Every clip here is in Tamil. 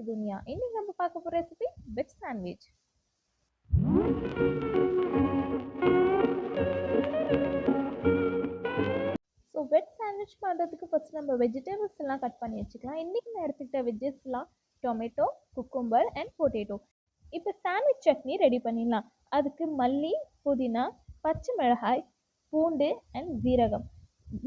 துனியா. இன்னைக்கு நம்ம பார்க்க போற recipe veg sandwich. So veg sandwich பண்ணுறதுக்கு ஃபர்ஸ்ட் நம்ம வெஜிடபிள்ஸ் எல்லாம் கட் பண்ணி வச்சுக்கலாம். இன்றைக்கி நான் எடுத்துக்கிட்ட வெஜ்ஜஸ்லாம் டொமேட்டோ, குக்கும்பர் அண்ட் பொட்டேட்டோ. இப்போ சாண்ட்விச் சட்னி ரெடி பண்ணிடலாம். அதுக்கு மல்லி, புதினா, பச்சை மிளகாய், பூண்டு அண்ட் ஜீரகம்.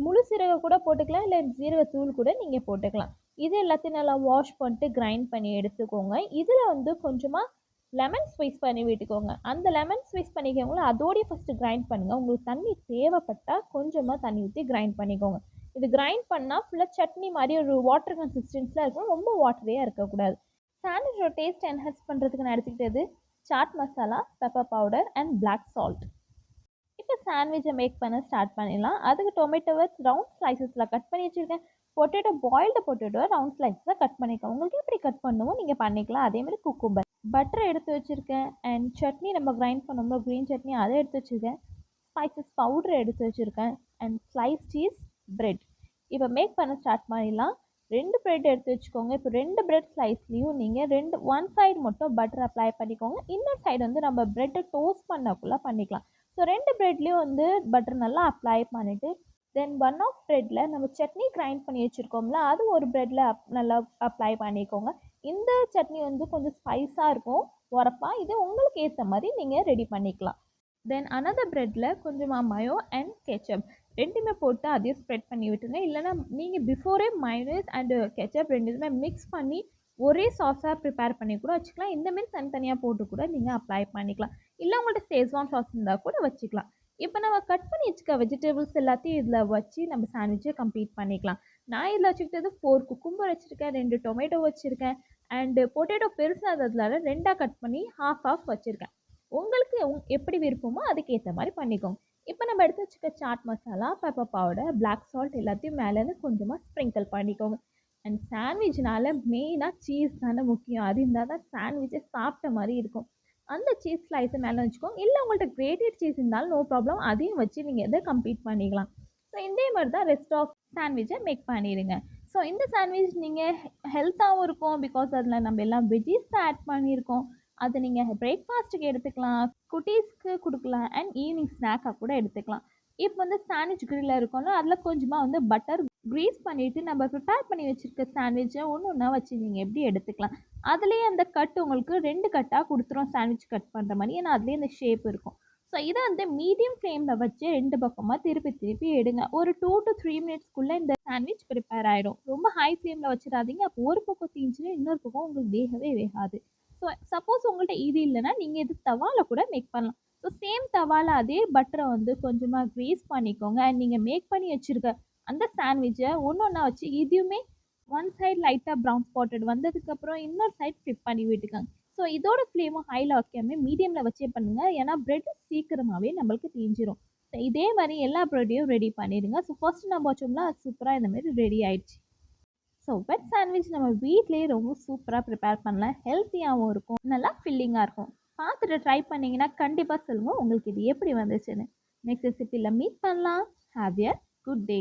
முழு சீரகம் கூட போட்டுக்கலாம், இல்லை ஜீரகத்தூள் கூட நீங்கள் போட்டுக்கலாம். இது எல்லாத்தையும் நல்லா வாஷ் பண்ணிட்டு கிரைண்ட் பண்ணி எடுத்துக்கோங்க. இதில் வந்து கொஞ்சமாக லெமன் ஸ்வைஸ் பண்ணி விட்டுக்கோங்க. அந்த லெமன் ஸ்வைஸ் பண்ணிக்கோங்களா அதோடய ஃபஸ்ட்டு கிரைண்ட் பண்ணுங்கள். உங்களுக்கு தண்ணி தேவைப்பட்டால் கொஞ்சமாக தண்ணி ஊற்றி கிரைண்ட் பண்ணிக்கோங்க. இது கிரைண்ட் பண்ணால் ஃபுல்லாக சட்னி மாதிரி ஒரு வாட்டர் கன்சிஸ்டன்ஸில் இருக்கும், ரொம்ப வாட்டரியாக இருக்கக்கூடாது. சாண்ட்விச்சோட டேஸ்ட் என்ஹான்ஸ் பண்ணுறதுக்கு நான் எடுத்துக்கிட்டது chaat masala, pepper powder and black salt. இப்போ சாண்ட்விச்சை மேக் பண்ண ஸ்டார்ட் பண்ணிடலாம். அதுக்கு டொமேட்டோவை ரவுண்ட் ஸ்லைசஸில் கட் பண்ணி வச்சுருக்கேன். பொட்டேட்டோ, பாயில்டு பொட்டேட்டோ ரவுண்ட் ஸ்லைஸில் கட் பண்ணிக்கலாம். உங்களுக்கு எப்படி கட் பண்ணுமோ நீங்கள் பண்ணிக்கலாம். அதேமாதிரி குக்கும்பர், பட்டர் எடுத்து வச்சுருக்கேன். அண்ட் சட்னி நம்ம கிரைண்ட் பண்ணோம்னா க்ரீன் சட்னி, அதை எடுத்து வச்சுருக்கேன். ஸ்பைசஸ் பவுடர் எடுத்து வச்சுருக்கேன். And slice cheese, bread. இப்போ மேக் பண்ண ஸ்டார்ட் பண்ணிடலாம். 2 பிரெட் எடுத்து வச்சுக்கோங்க. இப்போ 2 பிரெட் ஸ்லைஸ்லேயும் நீங்கள் ஒன் சைடு மட்டும் பட்டர் அப்ளை பண்ணிக்கோங்க. இன்னொரு சைடு வந்து நம்ம பிரெட்டை டோஸ்ட் பண்ணக்குள்ளே பண்ணிக்கலாம். ஸோ 2 பிரெட்லேயும் வந்து பட்டர் நல்லா அப்ளை பண்ணிவிட்டு தென் ஒன் ஆஃப் ப்ரெட்டில் நம்ம சட்னி கிரைண்ட் பண்ணி வச்சுருக்கோம்ல, அது ஒரு ப்ரெட்டில் நல்லா அப்ளை பண்ணிக்கோங்க. இந்த சட்னி வந்து கொஞ்சம் ஸ்பைஸாக இருக்கும், உரப்பாக. இது உங்களுக்கு ஏற்ற மாதிரி நீங்கள் ரெடி பண்ணிக்கலாம். தென் அனதர் ப்ரெட்டில் கொஞ்சமாக மயோ அண்ட் கெச்சப் ரெண்டுமே போட்டு அதையும் ஸ்ப்ரெட் பண்ணி விட்டுருங்க. இல்லைனா நீங்கள் பிஃபோரே மயோனைஸ் அண்டு கெச்சப் ரெண்டுமே மிக்ஸ் பண்ணி ஒரே சாஸாக ப்ரிப்பேர் பண்ணி கூட வச்சுக்கலாம். இந்தமாரி தனித்தனியாக போட்டு கூட நீங்கள் அப்ளை பண்ணிக்கலாம். இல்லை உங்கள்கிட்ட ஷேஸ்வான் சாஸ் இருந்தால் கூட வச்சுக்கலாம். இப்போ நம்ம கட் பண்ணி வச்சுக்க வெஜிடபிள்ஸ் எல்லாத்தையும் இதில் வச்சு நம்ம சாண்ட்விச்சை கம்ப்ளீட் பண்ணிக்கலாம். நான் இதில் வச்சுக்கிட்டது 4 குக்கும்பர் வச்சுருக்கேன், 2 டொமேட்டோ வச்சுருக்கேன். அண்டு பொட்டேட்டோ பெருசாகிறதுனால 2ஆக கட் பண்ணி ஹாஃப் வச்சுருக்கேன். உங்களுக்கு எப்படி விருப்பமோ அதுக்கேற்ற மாதிரி பண்ணிக்கோங்க. இப்போ நம்ம எடுத்து வச்சுக்க chaat masala, pepper powder, black salt எல்லாத்தையும் மேலேருந்து கொஞ்சமாக ஸ்ப்ரிங்கிள் பண்ணிக்கோங்க. அண்ட் சாண்ட்விச்னால மெயினாக சீஸ் தானே முக்கியம். அது இருந்தால் தான் சாண்ட்விச்சை சாப்பிட்ட மாதிரி இருக்கும். அந்த சீஸ் ஸ்லைஸை மேலே வச்சுக்கோங்க. இல்லை உங்கள்கிட்ட கிரேட்டட் சீஸ் இருந்தாலும் நோ ப்ராப்ளம், அதையும் வச்சு நீங்கள் எதை கம்ப்ளீட் பண்ணிக்கலாம். ஸோ இதே மாதிரி தான் ரெஸ்ட் ஆஃப் சாண்ட்விச்சை மேக் பண்ணிடுங்க. ஸோ இந்த சாண்ட்விச் நீங்கள் ஹெல்த்தாகவும் இருக்கும், பிகாஸ் அதில் நம்ம எல்லாம் வெஜ்ஜீஸ் தான் ஆட் பண்ணியிருக்கோம். அதை நீங்கள் பிரேக்ஃபாஸ்ட்டுக்கு எடுத்துக்கலாம், குட்டீஸ்க்கு கொடுக்கலாம், அண்ட் ஈவினிங் ஸ்நாக்காக கூட எடுத்துக்கலாம். இப்போ வந்து சாண்ட்விச் கிரில் இருக்கோம்னா அதில் கொஞ்சமாக வந்து பட்டர் க்ரீஸ் பண்ணிவிட்டு நம்ம ப்ரிப்பேர் பண்ணி வச்சுருக்க சாண்ட்விச்சை ஒன்று ஒன்றா வச்சு நீங்கள் எப்படி எடுத்துக்கலாம். அதுலேயே அந்த கட் உங்களுக்கு 2 கட்டாக கொடுத்துரும், சாண்ட்விச் கட் பண்ணுற மாதிரி. ஏன்னா அதுலேயே அந்த ஷேப் இருக்கும். ஸோ இதை வந்து மீடியம் ஃப்ளேமில் வச்சு 2 பக்கமாக திருப்பி எடுங்க. ஒரு 2 to 3 மினிட்ஸ்க்குள்ளே இந்த சாண்ட்விச் ப்ரிப்பேர் ஆகிடும். ரொம்ப ஹை ஃப்ளேமில் வச்சிடாதீங்க, அப்போ ஒரு பக்கம் தீஞ்சிடும், இன்னொரு பக்கம் உங்களுக்கு வேகாது. ஸோ சப்போஸ் உங்கள்கிட்ட இது இல்லைன்னா நீங்கள் இது தவாவில் கூட மேக் பண்ணலாம். ஸோ சேம் தவாவில் அதே பட்டரை வந்து கொஞ்சமாக க்ரீஸ் பண்ணிக்கோங்க. அண்ட் நீங்கள் மேக் பண்ணி வச்சுருக்க அந்த சாண்ட்விச்சை ஒன்று ஒன்றா வச்சு இதுவுமே ஒன் சைடு லைட்டாக ப்ரௌன் ஸ்பாட்டட் வந்ததுக்கப்புறம் இன்னொரு சைட் ஃப்ளிப் பண்ணி விட்டுக்காங்க. ஸோ இதோட ஃப்ளேமும் ஹையில் வைக்காமல் மீடியமில் வச்சே பண்ணுங்கள். ஏன்னா ப்ரெட் சீக்கிரமாகவே நம்மளுக்கு தீஞ்சிரும். ஸோ இதே மாதிரி எல்லா ப்ரெட்டையும் ரெடி பண்ணிடுங்க. ஸோ ஃபஸ்ட்டு நம்ம வச்சோம்னா அது சூப்பராக இந்தமாரி ரெடி ஆயிடுச்சு. ஸோ வெஜ் சாண்ட்விச் நம்ம வீட்லேயே ரொம்ப சூப்பராக ப்ரிப்பேர் பண்ணலாம். ஹெல்த்தியாகவும் இருக்கும், நல்லா ஃபில்லிங்காக இருக்கும். பார்த்துட்டு ட்ரை பண்ணிங்கன்னா கண்டிப்பாக சொல்லுங்கள் உங்களுக்கு இது எப்படி வந்துச்சுன்னு. நெக்ஸ்ட் ரெசிபியில் மீட் பண்ணலாம். Have a good day.